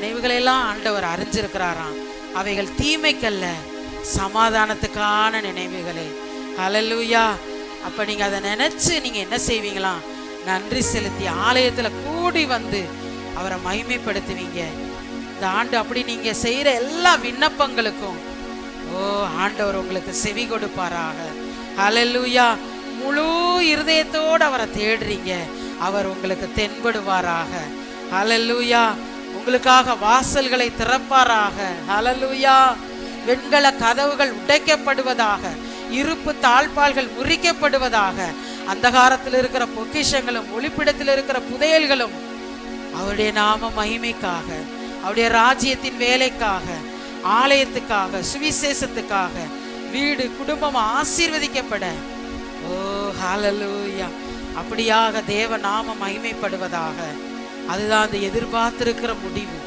நினைவுகளெல்லாம் ஆண்டவர் அறிஞ்சிருக்கிறாராம். அவைகள் தீமைக்கல்ல, சமாதானத்துக்கான நினைவுகளே. ஹல்லேலூயா. அப்ப நீங்க அதை நினைச்சு நீங்க என்ன செய்வீங்களாம்? நன்றி செலுத்தி ஆலயத்துல கூடி வந்து அவரை மகிமைப்படுத்துவீங்க. இந்த ஆண்டு அப்படி நீங்க செய்யற எல்லா விண்ணப்பங்களுக்கும் ஆண்டவர் உங்களுக்கு செவி கொடுப்பாராக. ஹல்லேலூயா. முழு இருதயத்தோடு அவரை தேடுறீங்க, அவர் உங்களுக்கு தென்படுவாராக. ஹல்லேலூயா. உங்களுக்காக வாசல்களை திறப்பாராக. ஹல்லேலூயா. வெண்கல கதவுகள் உடைக்கப்படுவதாக, இருப்பு தாழ்பால்கள் முறிக்கப்படுவதாக, அந்தகாரத்தில் இருக்கிற பொக்கிஷங்களும் ஒளிப்பிடத்தில் இருக்கிற புதையல்களும் அவருடைய நாம மகிமைக்காக, அவருடைய ராஜ்யத்தின் வேலைக்காக, ஆலயத்துக்காக, சுவிசேஷத்துக்காக, வீடு குடும்பம் ஆசீர்வதிக்கப்பட ஹல்லேலூயா. அப்படியாக தேவ நாம மகிமைப்படுவதாக. அதுதான் அந்த எதிர்பார்த்திருக்கிற முடிவு.